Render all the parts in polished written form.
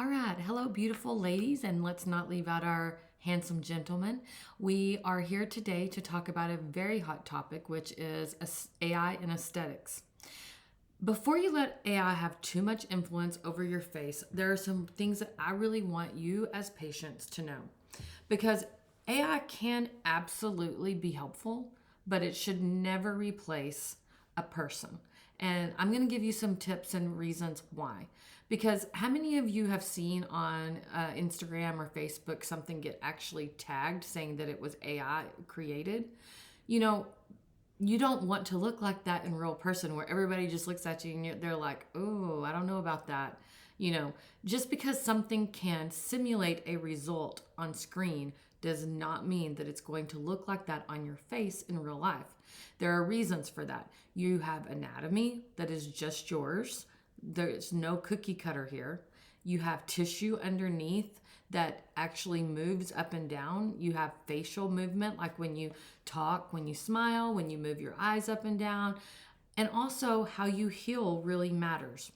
All right. Hello, beautiful ladies, and let's not leave out our handsome gentlemen. We are here today to talk about a very hot topic, which is AI and aesthetics. Before you let AI have too much influence over your face, there are some things that I really want you as patients to know. Because AI can absolutely be helpful, but it should never replace a person. And I'm going to give you some tips and reasons why. Because how many of you have seen on Instagram or Facebook something get actually tagged saying that it was AI created? You know, you don't want to look like that in real person where everybody just looks at you and they're like, oh, I don't know about that. Just because something can simulate a result on screen does not mean that it's going to look like that on your face in real life. There are reasons for that. You have anatomy that is just yours. There's no cookie cutter here. You have tissue underneath that actually moves up and down. You have facial movement, like when you talk, when you smile, when you move your eyes up and down. And also, how you heal really matters.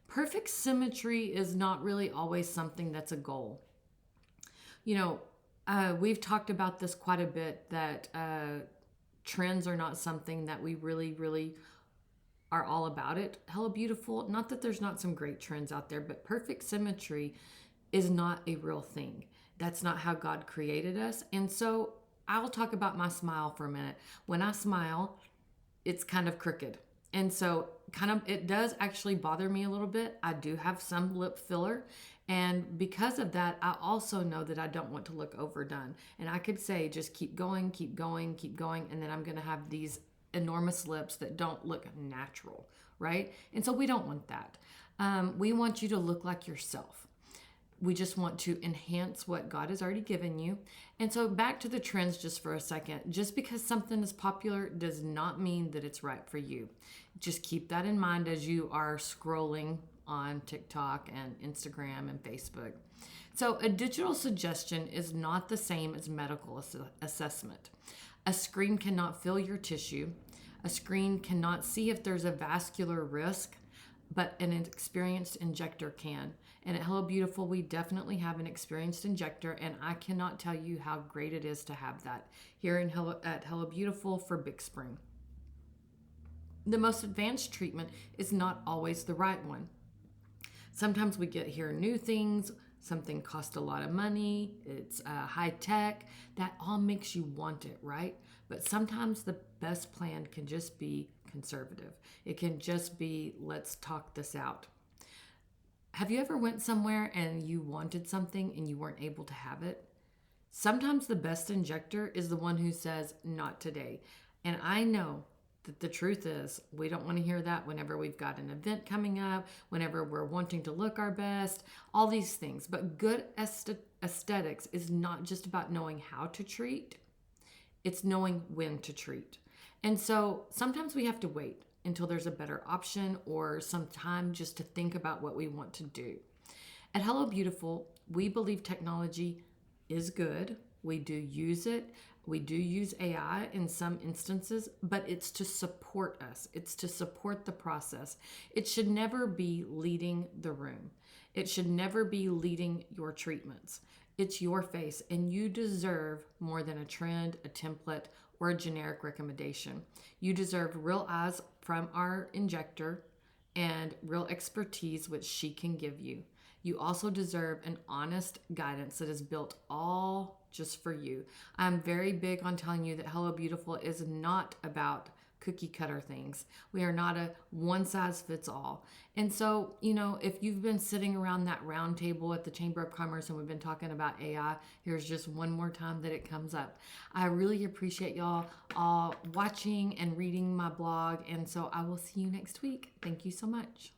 Perfect symmetry is not really always something that's a goal. We've talked about this quite a bit, that trends are not something that we really are all about it. Hello, beautiful. Not that there's not some great trends out there, but perfect symmetry is not a real thing. That's not how God created us. And so I'll talk about my smile for a minute. When I smile, it's kind of crooked. And so it does actually bother me a little bit. I do have some lip filler. And because of that, I also know that I don't want to look overdone. And I could say, just keep going, keep going, keep going. And then I'm going to have these enormous lips that don't look natural, right? And so we don't want that. We want you to look like yourself. We just want to enhance what God has already given you. And so back to the trends just for a second. Just because something is popular does not mean that it's right for you. Just keep that in mind as you are scrolling on TikTok and Instagram and Facebook. So a digital suggestion is not the same as medical assessment. A screen cannot feel your tissue. A screen cannot see if there's a vascular risk, but an experienced injector can. And at Hello Beautiful, we definitely have an experienced injector, and I cannot tell you how great it is to have that here at Hello Beautiful for Big Spring. The most advanced treatment is not always the right one. Sometimes we hear new things, something costs a lot of money, it's high tech, that all makes you want it, right? But sometimes the best plan can just be conservative. It can just be, let's talk this out. Have you ever went somewhere and you wanted something and you weren't able to have it? Sometimes the best injector is the one who says, not today. And I know that the truth is, we don't want to hear that whenever we've got an event coming up, whenever we're wanting to look our best, all these things. But good aesthetics is not just about knowing how to treat, it's knowing when to treat. And so sometimes we have to wait until there's a better option or some time just to think about what we want to do. At Hello Beautiful, we believe technology is good. We do use it. We do use AI in some instances, but it's to support us. It's to support the process. It should never be leading the room. It should never be leading your treatments. It's your face, and you deserve more than a trend, a template, or a generic recommendation. You deserve real eyes from our injector and real expertise, which she can give you. You also deserve an honest guidance that is built all just for you. I'm very big on telling you that Hello Beautiful is not about cookie cutter things. We are not a one size fits all. And so, if you've been sitting around that round table at the Chamber of Commerce and we've been talking about AI, here's just one more time that it comes up. I really appreciate y'all all watching and reading my blog. And so I will see you next week. Thank you so much.